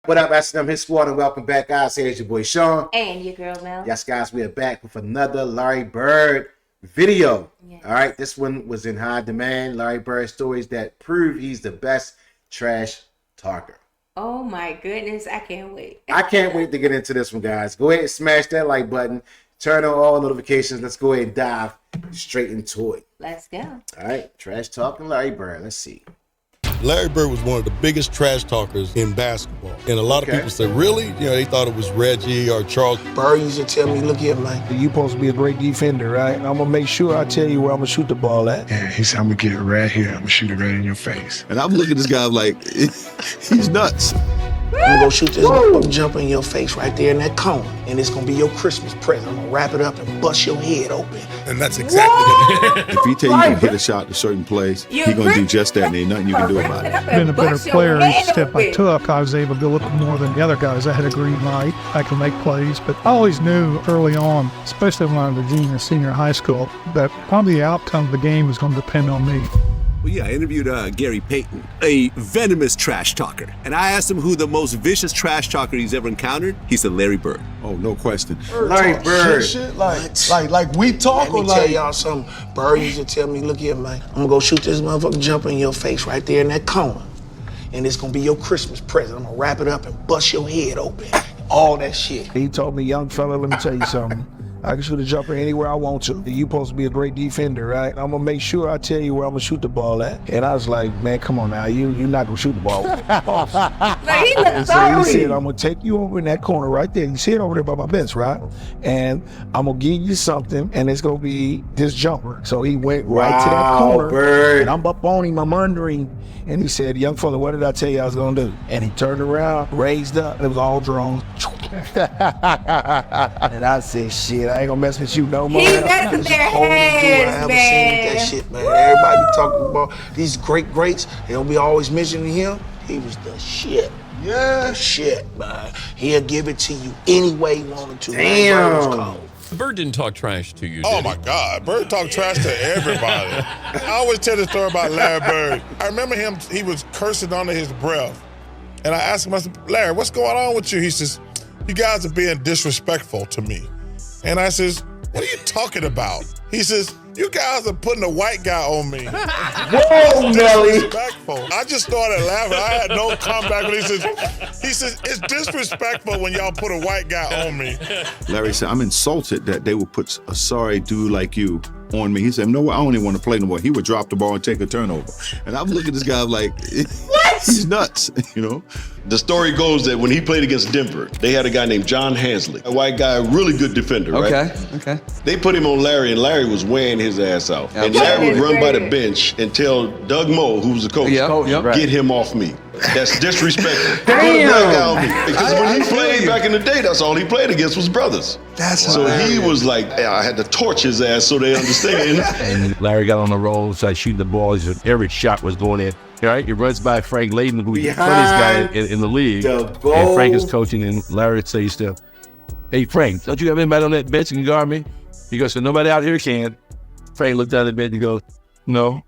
What up, SNM Hit Squad, and welcome back, guys. Here's your boy Sean. And your girl Mel. Yes, guys, we are back with another Larry Bird video. Yes. All right, this one was in high demand. Larry Bird stories that prove he's the best trash talker. Oh my goodness, I can't wait. I can't wait to get into this one, guys. Go ahead and smash that like button. Turn on all notifications. Let's go ahead and dive straight into it. Let's go. All right, trash talking Larry Bird. Let's see. Larry Bird was one of the biggest trash talkers in basketball. And a lot of people say, really? You know, they thought it was Reggie or Charles. Bird used to tell me, look here, man. You supposed to be a great defender, right? I'm going to make sure I tell you where I'm going to shoot the ball at. Yeah, he said, I'm going to get it right here. I'm going to shoot it right in your face. And I'm looking at this guy like, he's nuts. I'm going to go shoot this motherfucker jumper in your face right there in that cone. And it's going to be your Christmas present. I'm going to wrap it up and bust your head open. And that's exactly what If he tell you can hit a shot in a certain place, he's going to do just that, and ain't nothing you can do about it. Been a better player each step I took. I was able to look more than the other guys. I had a green light. I could make plays, but I always knew early on, especially when I was a junior, senior high school, that probably the outcome of the game was going to depend on me. Well, yeah, I interviewed Gary Payton, a venomous trash talker. And I asked him who the most vicious trash talker he's ever encountered. He said Larry Bird. Oh, no question. Larry Bird. Shit, like we talk. Let me tell y'all something. Bird used to tell me, look here, man. I'm going to go shoot this motherfucker jumper in your face right there in that cone. And it's going to be your Christmas present. I'm going to wrap it up and bust your head open. All that shit. He told me, young fella, let me tell you something. I can shoot a jumper anywhere I want to. You supposed to be a great defender, right? I'm gonna make sure I tell you where I'm gonna shoot the ball at. And I was like, man, come on now, you're not gonna shoot the ball. Like, he looked So he sorry. said, I'm gonna take you over in that corner right there. You see it over there by my bench, right? And I'm gonna give you something, and it's gonna be this jumper. So he went right to that corner, Bird. and I'm up on him, I'm under him. And he said, young fella, what did I tell you I was gonna do? And he turned around, raised up, and it was all drawn. And I said, shit, I ain't gonna mess with you no more. He messed their heads, man. That shit, man. Everybody be talking about these greats. They'll be always mentioning him. He was the shit. Yeah. The shit, man. He'll give it to you any way he wanted to. Damn. Bird didn't talk trash to you, Oh did he? my God, Bird talked trash to everybody. I always tell the story about Larry Bird. I remember him, he was cursing under his breath. And I asked him, I said, Larry, what's going on with you? He says, you guys are being disrespectful to me. And I says, what are you talking about? He says, you guys are putting a white guy on me. Whoa, Nelly. Disrespectful. I just started laughing. I had no comeback when he says, it's disrespectful when y'all put a white guy on me. Larry said, I'm insulted that they would put a sorry dude like you on me. He said, no, I don't even want to play no more. He would drop the ball and take a turnover. And I'm looking at this guy like, what? He's nuts, you know? The story goes that when he played against Denver, they had a guy named John Hansley, a white guy, a really good defender, right? Okay. They put him on Larry, and Larry was weighing his ass out. And Larry would run by the bench and tell Doug Moe, who was the coach, get him off me. That's disrespectful. Put a black guy on me. Because when he played back in the day, that's all he played against was brothers. So he was like, I had to torch his ass so they understand. And Larry got on the roll, started shooting the ball. Every shot was going in. Right? He runs by Frank Layden, who's the funniest guy in the league. And Frank is coaching, and Larry says to him, hey, Frank, don't you have anybody on that bench that can guard me? He goes, so nobody out here can. Frank looked down at the bench and goes, no.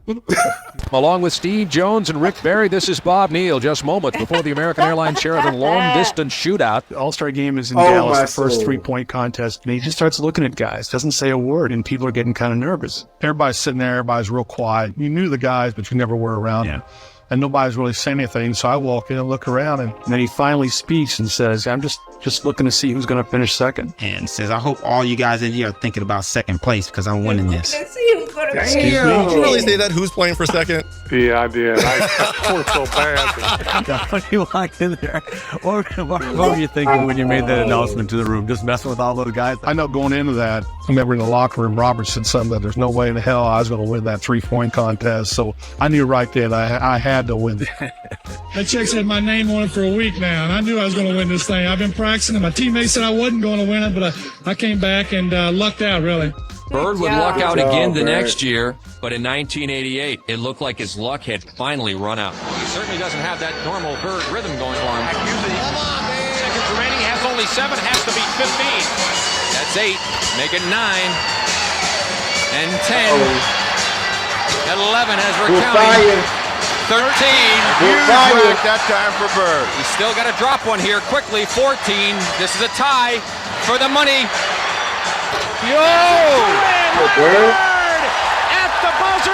Along with Steve Jones and Rick Barry, this is Bob Neal. Just moments before the American Airlines Sheraton long-distance shootout. The All-Star game is in Dallas, the first three-point contest, and he just starts looking at guys, doesn't say a word, and people are getting kind of nervous. Everybody's sitting there, everybody's real quiet. You knew the guys, but you never were around them. And nobody's really saying anything, so I walk in and look around, and then he finally speaks and says, I'm just looking to see who's going to finish second. And says, I hope all you guys in here are thinking about second place because I'm winning this. Excuse me? Did you really say that? Who's playing for second? Yeah, I did. I was so bad. What you walked in there? What were you thinking when you made that announcement to the room? Just messing with all those guys? I know going into that, I remember in the locker room, Robert said something that there's no way in hell I was going to win that three-point contest. So I knew right then I had to win it. That check's had my name on it for a week now, and I knew I was going to win this thing. I've been practicing, and my teammates said I wasn't going to win it, but I came back and lucked out, really. Bird would luck out again the next year, but in 1988, it looked like his luck had finally run out. He certainly doesn't have that normal Bird rhythm going for him. Seconds remaining, has only 7, has to beat 15. That's 8, make it 9, and 10, 11 has recounted. 13. Huge whack that time for Bird. He's still got to drop one here quickly. 14. This is a tie for the money.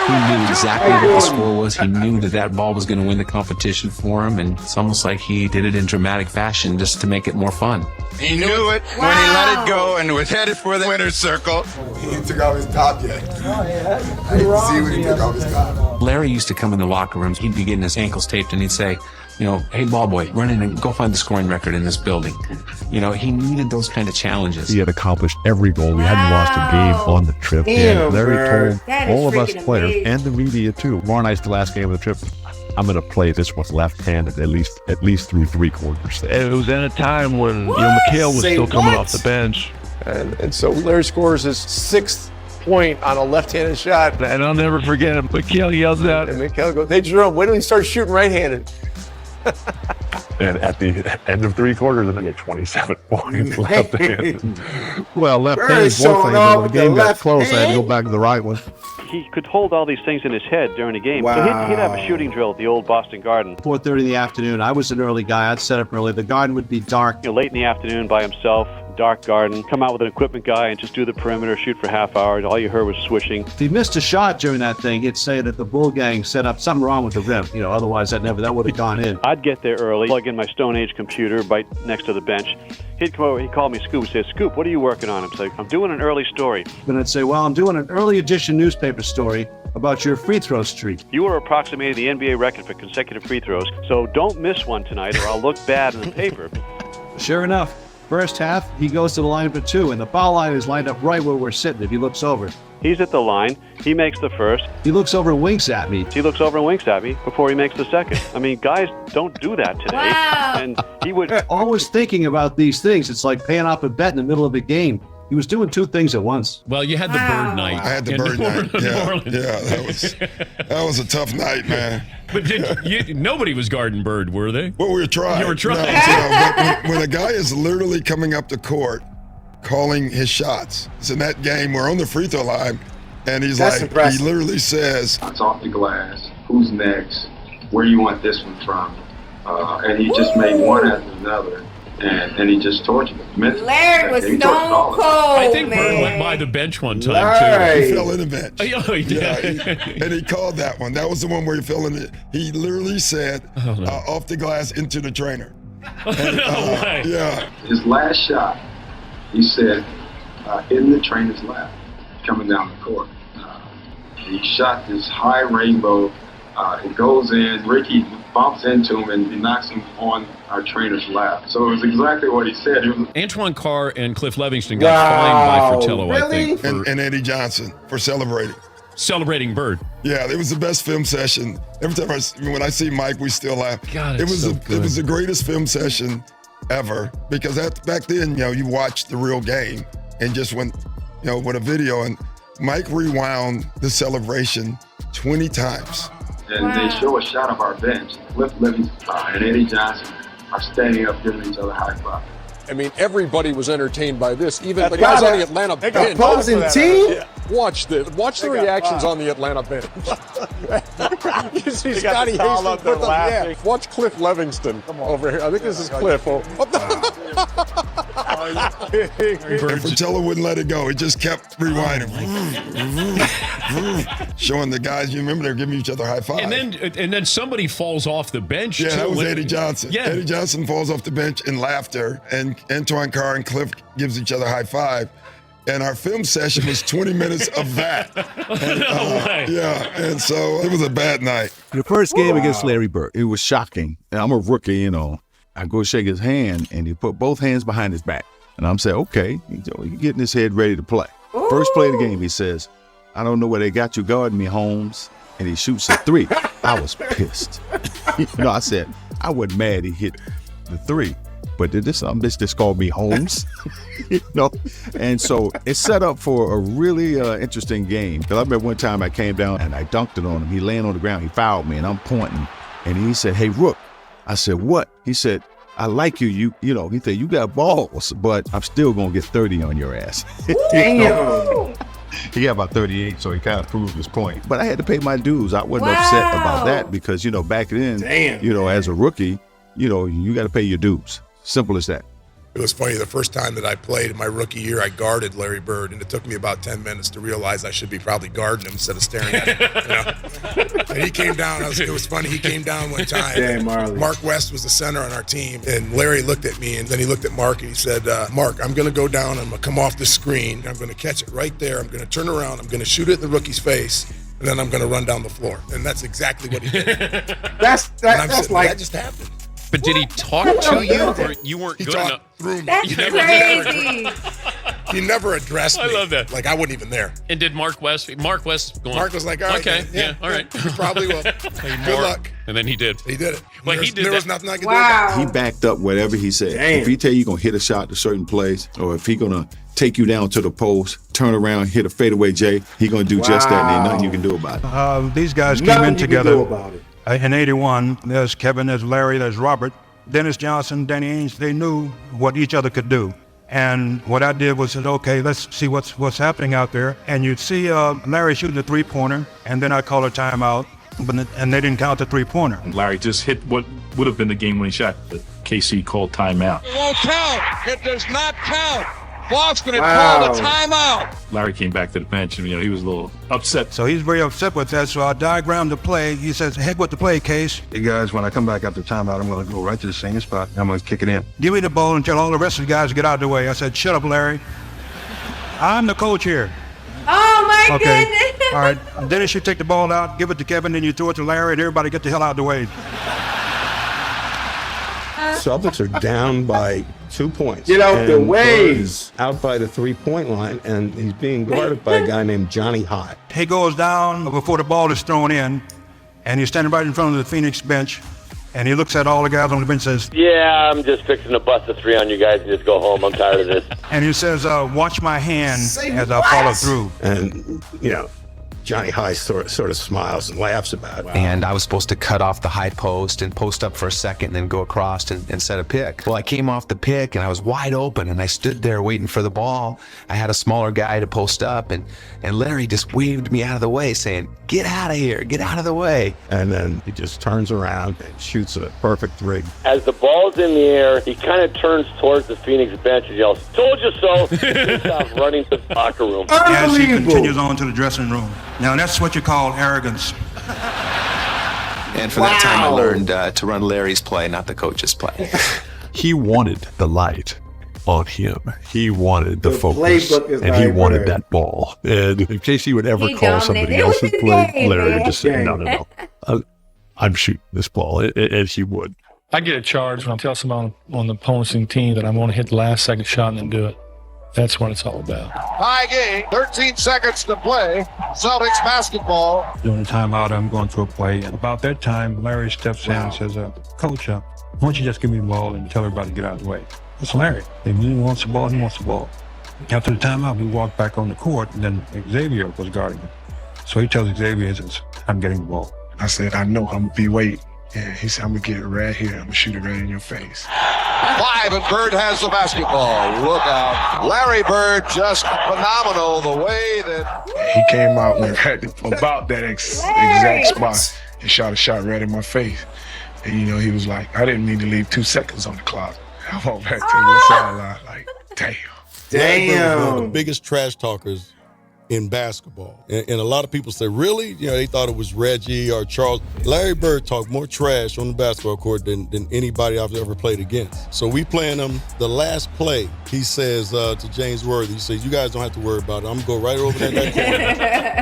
He knew exactly what the score was. He knew that ball was going to win the competition for him, and it's almost like he did it in dramatic fashion just to make it more fun. He knew it when he let it go and was headed for the winner's circle. He took off his top yet. I didn't see when he took off his top. Larry used to come in the locker rooms. He'd be getting his ankles taped, and he'd say, hey, ball boy, run in and go find the scoring record in this building. He needed those kind of challenges. He had accomplished every goal. We hadn't lost a game on the trip. And Larry told all of us players and the media too. Tomorrow night's the last game of the trip. I'm going to play this one left-handed at least through 3 quarters. It was in a time when McHale was still coming off the bench. And so Larry scores his 6th point on a left-handed shot. And I'll never forget him. McHale yells out. And McHale goes, hey, Jerome, wait till he starts shooting right-handed. And at the end of 3 quarters, I get 27 points left-handed. Well, left-handed is one thing, but when the game got close, I had to go back to the right one. He could hold all these things in his head during a game. Wow. So he'd have a shooting drill at the old Boston Garden. 4:30 in the afternoon. I was an early guy. I'd set up early. The garden would be dark. Late in the afternoon by himself, dark garden. Come out with an equipment guy and just do the perimeter, shoot for half hour. All you heard was swishing. If he missed a shot during that thing, he'd say that the Bull Gang set up something wrong with the rim. Otherwise that would have gone in. I'd get there early, plug in my Stone Age computer right next to the bench. He'd come over, he'd call me Scoop, say, Scoop, what are you working on? I'm saying, I'm doing an early story. Then I'd say, well, I'm doing an early edition newspaper story about your free throw streak. You were approximating the NBA record for consecutive free throws, so don't miss one tonight or I'll look bad in the paper. Sure enough, first half, he goes to the line for 2, and the foul line is lined up right where we're sitting if he looks over. He's at the line. He makes the first. He looks over and winks at me. He looks over and winks at me before he makes the second. I mean, guys don't do that today. Wow. And he would... Always thinking about these things. It's like paying off a bet in the middle of a game. He was doing 2 things at once. Well, you had the bird night. I had the bird night. That was a tough night, man. But nobody was guarding bird, were they? Well, we were trying. You were trying. But when a guy is literally coming up the court, calling his shots. It's in that game. We're on the free throw line, and he's impressive. He literally says, "It's off the glass. Who's next? Where do you want this one from?" And he just made one after another. And he just tortured him. Larry was stone cold. I think man. Bird went by the bench one time too. He fell in the bench. Oh, he did. Yeah, and he called that one. That was the one where he fell in it. He literally said, "Off the glass into the trainer." And, No way. Yeah. His last shot, he said, in the trainer's lap, coming down the court. He shot this high rainbow. It goes in. Ricky bumps into him and he knocks him on our trainer's lap. So it was exactly what he said. Antoine Carr and Cliff Livingston got fined by Fratello, I think. And Eddie Johnson for celebrating. Celebrating Bird. Yeah, it was the best film session. Every time when I see Mike, we still laugh. God, it was so it was the greatest film session ever because back then, you watched the real game and just went, with a video, and Mike rewound the celebration 20 times. And they show a shot of our bench. Cliff Livingston and Eddie Johnson are standing up giving each other high five. I mean, everybody was entertained by this. Even the guys on the Atlanta bench. Opposing team? Yeah. Watch the reactions on the Atlanta bench. You see Scotty Hastings put them. Watch Cliff Livingston over here. I think this is Cliff. And Fratello wouldn't let it go. He just kept rewinding, showing the guys. You remember they were giving each other high five. And then somebody falls off the bench. Yeah, too. that was Eddie Johnson. Yeah. Eddie Johnson falls off the bench in laughter, and Antoine Carr and Cliff gives each other high five. And our film session was 20 minutes of that. And, and so it was a bad night. The first game against Larry Bird, it was shocking. And I'm a rookie, I go shake his hand, and he put both hands behind his back. And I'm saying, okay, he's getting his head ready to play. First play of the game, he says, "I don't know where they got you guarding me, Holmes." And he shoots a 3. I was pissed. I said, I wasn't mad he hit the 3. But did this bitch just called me Holmes? And so it's set up for a really interesting game. Because I remember one time I came down and I dunked it on him. He laying on the ground. He fouled me, and I'm pointing. And he said, "Hey, Rook." I said, "What?" He said, "I like you. He said, you got balls, but I'm still going to get 30 on your ass." Damn. He got about 38, so he kind of proved his point. But I had to pay my dues. I wasn't upset about that because, back then, as a rookie, you got to pay your dues. Simple as that. It was funny, the first time that I played in my rookie year, I guarded Larry Bird, and it took me about 10 minutes to realize I should be probably guarding him instead of staring at him. And he came down, it was funny, he came down one time. Damn, Marley. Mark West was the center on our team, and Larry looked at me, and then he looked at Mark, and he said, Mark, I'm going to go down, I'm going to come off the screen, I'm going to catch it right there, I'm going to turn around, I'm going to shoot it in the rookie's face, and then I'm going to run down the floor. And that's exactly what he did. That's like... That just happened. But did he talk to you, or you weren't good enough? Through me. That's crazy. He never addressed me. I love that. Like I wasn't even there. And did Mark West going? Mark was like, all right, okay, man. yeah, all right. You probably will. Good luck. And then he did. He did it. Well, There was nothing I could do about it. He backed up whatever he said. Damn. If he tell you going to hit a shot to a certain place, or if he going to take you down to the post, turn around, hit a fadeaway J, he going to do just that, and ain't nothing you can do about it. These guys Nothing came in you can together do about it. in 81. There's Kevin, there's Larry, there's Robert. Dennis Johnson, Danny Ainge, they knew what each other could do. And what I did was said, okay, let's see what's happening out there. And you'd see Larry shooting a three-pointer, and then I call a timeout, and they didn't count the three-pointer. Larry just hit what would have been the game-winning shot, but KC called timeout. It won't count. It does not count. Boston had called a timeout. Larry came back to the bench, and he was a little upset. So he's very upset with that, so I diagrammed the play. He says, heck with the play, Case. Hey guys, when I come back after timeout, I'm going to go right to the same spot. I'm going to kick it in. Give me the ball and tell all the rest of the guys to get out of the way. I said, shut up, Larry. I'm the coach here. Oh my goodness. All right, Dennis, you take the ball out, give it to Kevin, then you throw it to Larry, and everybody get the hell out of the way. Celtics are down by 2 points. Get out the way. He's out by the three-point line, and he's being guarded by a guy named Johnny Hott. He goes down before the ball is thrown in, and he's standing right in front of the Phoenix bench, and he looks at all the guys on the bench and says, yeah, I'm just fixing to bust a three on you guys and just go home. I'm tired of this. And he says, watch my hand as I follow through. And, Johnny High sort of smiles and laughs about it. And I was supposed to cut off the high post and post up for a second and then go across and set a pick. Well, I came off the pick and I was wide open and I stood there waiting for the ball. I had a smaller guy to post up and Larry just waved me out of the way saying, get out of here, get out of the way. And then he just turns around and shoots a perfect three. As the ball's in the air, he kind of turns towards the Phoenix bench and yells, told you so. He stops running to the locker room. As he continues on to the dressing room. Now, that's what you call arrogance. And for that time, I learned to run Larry's play, not the coach's play. He wanted the light on him. He wanted the focus, playbook is and he like wanted Bird. that ball. And if KC would ever He call somebody dominated. else's It was play, his game, Larry would man. just say, no. I'm shooting this ball, and he would. I get a charge when I tell someone on the opposing team that I'm going to hit the last second shot and then do it. That's what it's all about. Tie game, 13 seconds to play. Celtics basketball. During the timeout, I'm going through a play. And about that time, Larry steps in and says, Coach, why don't you just give me the ball and tell everybody to get out of the way? It's Larry. If he wants the ball, he wants the ball. After the timeout, we walked back on the court, and then Xavier was guarding him. So he tells Xavier, I'm getting the ball. I said, I know, I'm going to be waiting. And he said, I'm going to get it right here. I'm going to shoot it right in your face. 5, and Bird has the basketball. Look out. Larry Bird, just phenomenal the way that... He came out right about that exact spot and shot a shot right in my face. And, he was like, I didn't mean to leave 2 seconds on the clock. I walked back to the sideline like, damn. One of the biggest trash talkers in basketball. And a lot of people say, really? They thought it was Reggie or Charles. Larry Bird talked more trash on the basketball court than anybody I've ever played against. So we playing him the last play. He says to James Worthy, he says, you guys don't have to worry about it. I'm going to go right over there in that corner.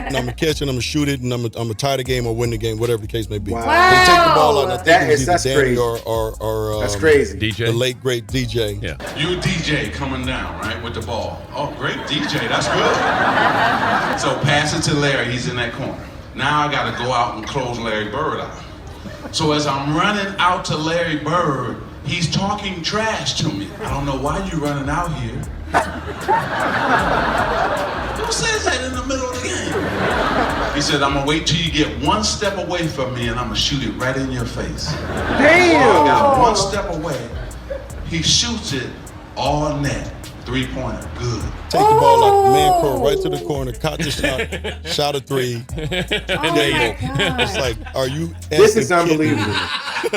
And I'm going to catch it, I'm going to shoot it, and I'm going to tie the game or win the game, whatever the case may be. Wow. They take the ball out, and I think it was That's either Danny crazy. or That's crazy. DJ? the late, great DJ. Yeah. You DJ coming down, right, with the ball. Oh, great DJ, that's good. So pass it to Larry, he's in that corner. Now I gotta go out and close Larry Bird out. So as I'm running out to Larry Bird, he's talking trash to me. I don't know why you running out here. Who says that in the middle of the game? He said, I'm gonna wait till you get 1 step away from me and I'm gonna shoot it right in your face. Damn! I got 1 step away. He shoots it all net. Three-pointer, good. Take the ball out, man crow right to the corner, caught the shot a three. It's like, are you? This is unbelievable.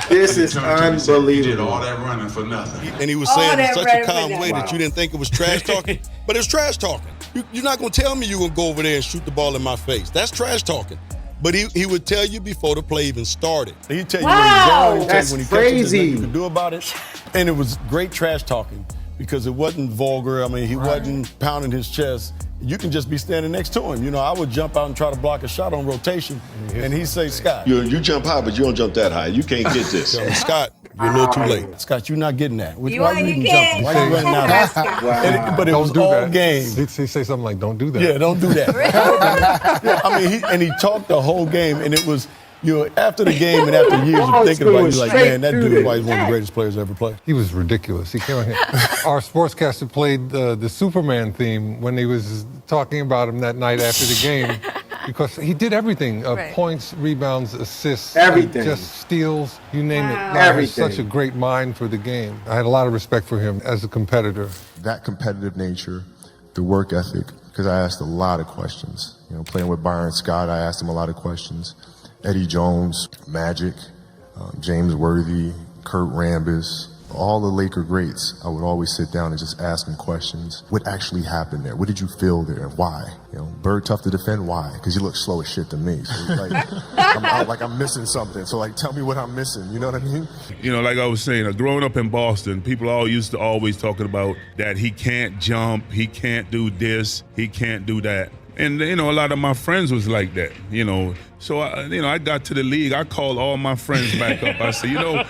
This is You did unbelievable. all that running for nothing. And he was saying in such a calm way that you didn't think it was trash talking, but it's trash talking. You're not going to tell me you're going to go over there and shoot the ball in my face. That's trash talking. But he would tell you before the play even started. He'd tell you when he's going, he'd tell you when he catches it, nothing you can do about it. And it was great trash talking because it wasn't vulgar. I mean, he wasn't pounding his chest. You can just be standing next to him. You know, I would jump out and try to block a shot on rotation, and he'd say, Scott. You jump high, but you don't jump that high. You can't get this. Scott, you're a little too late. Scott, you're not getting that. You can't. Why you running out? But it was all game. He'd say something like, don't do that. Yeah, don't do that. Yeah, I mean, he talked the whole game, and it was, you know, after the game and after years of thinking about it, you're like, man, that dude is one of the greatest players ever played. He was ridiculous. He came on here. Our sportscaster played the Superman theme when he was talking about him that night after the game because he did everything. Points, rebounds, assists. Everything. Just steals, you name it. Everything. Such a great mind for the game. I had a lot of respect for him as a competitor. That competitive nature, the work ethic, because I asked a lot of questions. You know, playing with Byron Scott, I asked him a lot of questions. Eddie Jones, Magic, James Worthy, Kurt Rambis, all the Laker greats, I would always sit down and just ask them questions. What actually happened there? What did you feel there and why? You know, Bird tough to defend, why? Because you look slow as shit to me. So it's like, I'm missing something. So like, tell me what I'm missing. You know what I mean? You know, like I was saying, growing up in Boston, people all used to always talking about that he can't jump, he can't do this, he can't do that. And, you know, a lot of my friends was like that, you know. So, I got to the league. I called all my friends back up. I said, you know,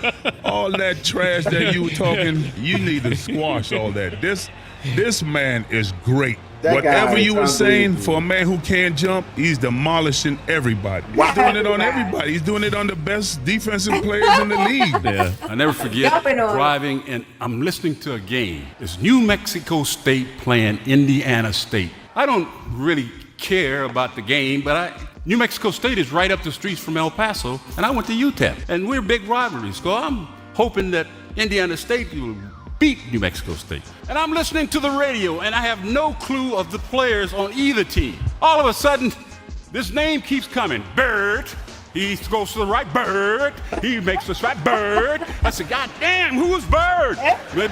all that trash that you were talking, you need to squash all that. This man is great. Whatever you were saying, for a man who can't jump, he's demolishing everybody. He's doing it on everybody. He's doing it on the best defensive players in the league. Yeah, I never forget driving, and I'm listening to a game. It's New Mexico State playing Indiana State. I don't really care about the game, but New Mexico State is right up the streets from El Paso, and I went to UTEP, and we're big rivalries. So I'm hoping that Indiana State will beat New Mexico State. And I'm listening to the radio, and I have no clue of the players on either team. All of a sudden, this name keeps coming. Bird. He goes to the right, Bird. He makes the shot, Bird. I said, God damn, who is Bird? Bird.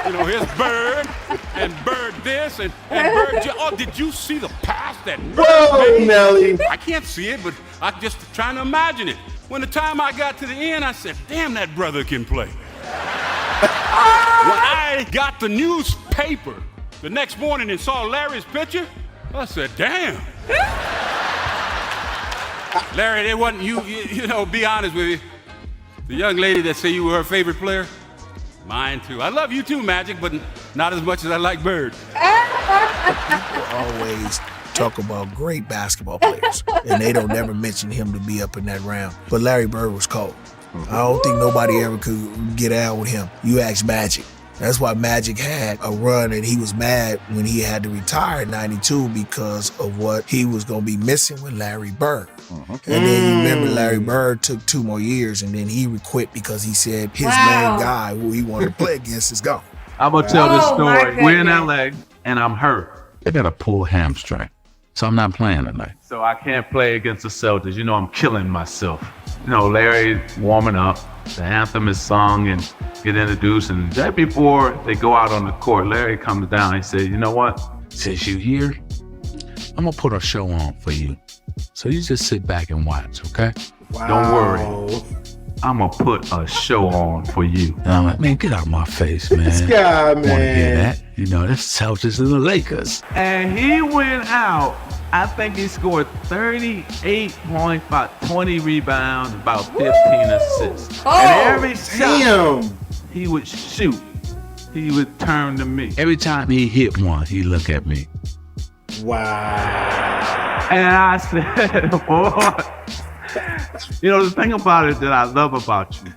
You know, here's Bird, and Bird this, and Bird. Oh, did you see the pass that Bird made? Nelly. I can't see it, but I'm just trying to imagine it. When the time I got to the end, I said, damn, that brother can play. When I got the newspaper the next morning and saw Larry's picture, I said, damn. Larry, it wasn't you know, be honest with you. The young lady that said you were her favorite player, mine too. I love you too, Magic, but not as much as I like Bird. People always talk about great basketball players, and they don't never mention him to be up in that round. But Larry Bird was cold. I don't think nobody ever could get out with him. You ask Magic. That's why Magic had a run, and he was mad when he had to retire in '92 because of what he was going to be missing with Larry Bird. And then you remember Larry Bird took 2 more years, and then he quit because he said his main guy who he wanted to play against is gone. I'm going to tell this story. We're in LA, and I'm hurt. I got a pulled hamstring, so I'm not playing tonight. So I can't play against the Celtics. You know, I'm killing myself. You know, Larry's warming up. The anthem is sung and get introduced. And right before they go out on the court, Larry comes down. He says, you know what? Since you're here, I'm going to put a show on for you. So you just sit back and watch, okay? Wow. Don't worry. I'm going to put a show on for you. And I'm like, man, get out of my face, man. This guy, man. Want to hear that? You know, that's Celtics and the Lakers. And he went out. I think he scored 38 points, about 20 rebounds, about 15 assists. And every shot he would shoot, he would turn to me. Every time he hit one, he'd look at me. Wow. And I said, boy, you know, the thing about it that I love about you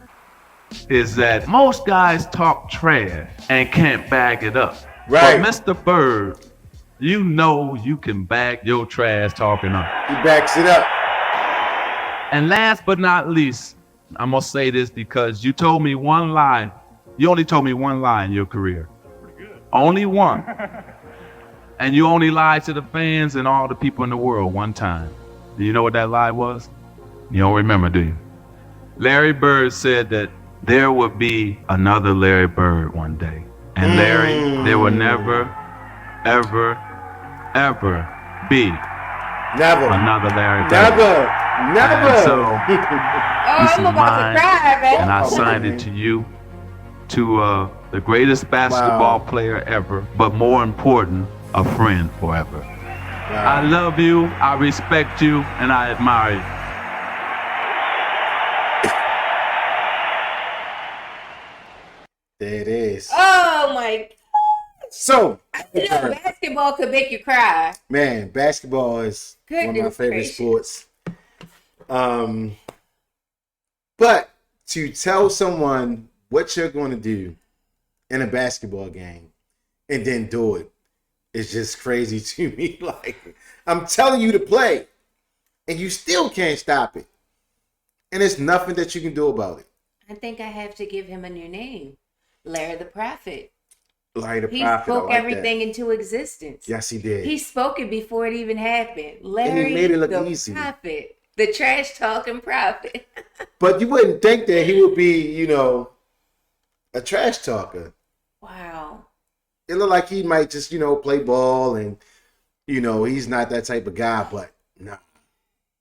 is that most guys talk trash and can't back it up. Right. But Mr. Bird, you know you can back your trash talking up. He backs it up. And last but not least, I'm going to say this because you told me one lie. You only told me one lie in your career. Only one. And you only lied to the fans and all the people in the world one time. Do you know what that lie was? You don't remember, do you? Larry Bird said that there would be another Larry Bird one day. And Larry, there will never, ever, ever be another Larry Bird. Never. And so, this is I'm about mine, to cry, man. and I signed it to you, to the greatest basketball player ever, but more important, a friend forever. I love you, I respect you, and I admire you. There it is. Oh my. So, You know, basketball could make you cry. man, basketball is one of my Goodness favorite gracious. sports. But to tell someone what you're going to do in a basketball game and then do it is just crazy to me. Like, I'm telling you to play and you still can't stop it. And there's nothing that you can do about it. I think I have to give him a new name. Larry the Prophet. Larry the He Prophet. spoke I like everything into existence. Yes, he did. He spoke it before it even happened. Larry made it look the easy. Prophet. The trash talking prophet. But you wouldn't think that he would be, you know, a trash talker. Wow. It looked like he might just, you know, play ball and, you know, he's not that type of guy, but no.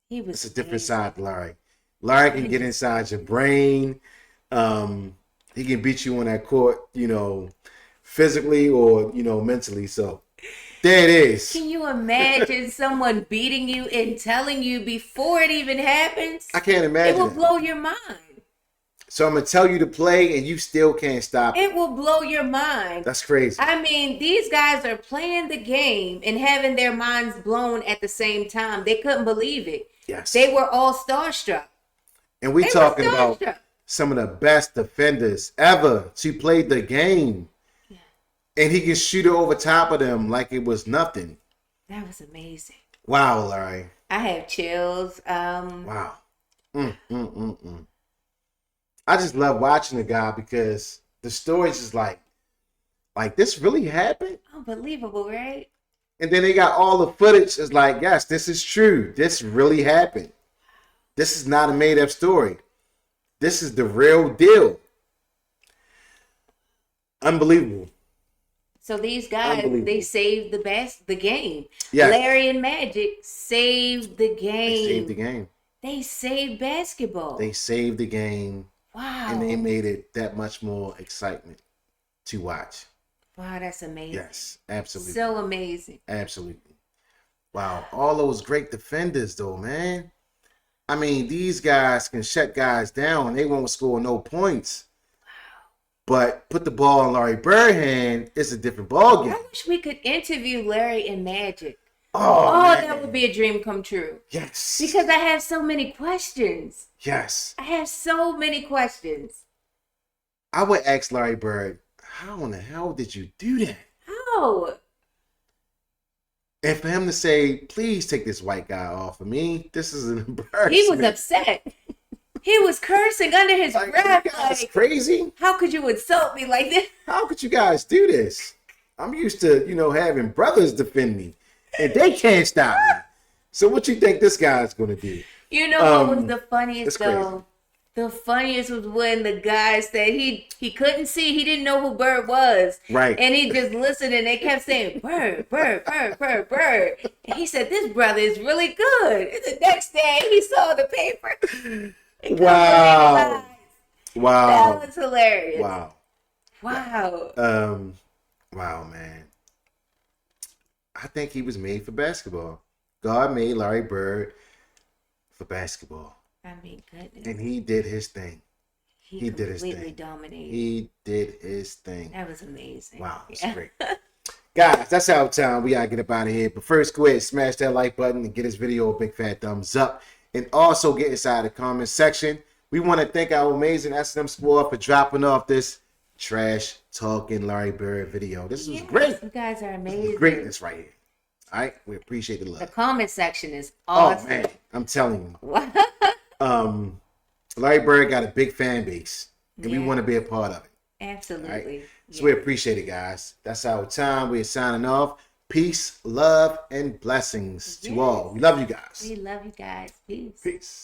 He was It's a different side to Larry. Larry can get inside your brain. He can beat you on that court, you know, physically or, you know, mentally. So there it is. Can you imagine someone beating you and telling you before it even happens? I can't imagine It will it. blow your mind. So I'm going to tell you to play and you still can't stop it. It will blow your mind. That's crazy. I mean, these guys are playing the game and having their minds blown at the same time. They couldn't believe it. Yes. They were all starstruck. And we They were talking about starstruck. some of the best defenders ever to play the game. And he can shoot it over top of them like it was nothing. That was amazing. Wow, Larry. I have chills. Wow. I just love watching the guy because the story's just like this really happened? Unbelievable, right? And then they got all the footage. It's like, yes, this is true. This really happened. This is not a made-up story. This is the real deal. Unbelievable. So these guys, they saved the game. Yes. Larry and Magic saved the game. They saved the game. They saved basketball. They saved the game. Wow. And they made it that much more excitement to watch. Wow, that's amazing. Yes, absolutely. So amazing. Absolutely. Wow. All those great defenders, though, man. I mean, these guys can shut guys down. They won't score no points. But put the ball in Larry Bird's hand, it's a different ball game. I wish we could interview Larry and Magic. Oh, man. That would be a dream come true. Yes. Because I have so many questions. Yes. I have so many questions. I would ask Larry Bird, how in the hell did you do that? How? And for him to say, please take this white guy off of me, this is an embarrassment. He was upset. He was cursing under his breath. That's crazy. How could you insult me like this? How could you guys do this? I'm used to, you know, having brothers defend me, and they can't stop me. So what you think this guy's going to do? You know what was the funniest it's crazy. though? The funniest was when the guy said he couldn't see, he didn't know who Bird was. Right. And he just listened and they kept saying, Bird, Bird, Bird, Bird, Bird. And he said, this brother is really good. And the next day he saw the paper. Wow. Wow. That was hilarious. Wow. Wow. Wow, man. I think he was made for basketball. God made Larry Bird for basketball. I mean, goodness. And he did his thing. He did his completely thing. dominated. He did his thing. That was amazing. Wow, it's Yeah. great. Guys, that's our time. We gotta get up out of here. But first, go ahead and smash that like button and get this video a big fat thumbs up. And also get inside the comment section. We want to thank our amazing S&M squad for dropping off this trash talking Larry Bird video. This was great. You guys are This amazing. was greatness right here. All right, we appreciate the love. The comment section is awesome. Oh man, I'm telling you. Larry Bird got a big fan base, and we want to be a part of it. Absolutely. Right? So we appreciate it, guys. That's our time. We're signing off. Peace, love, and blessings to all. We love you guys. We love you guys. Peace. Peace.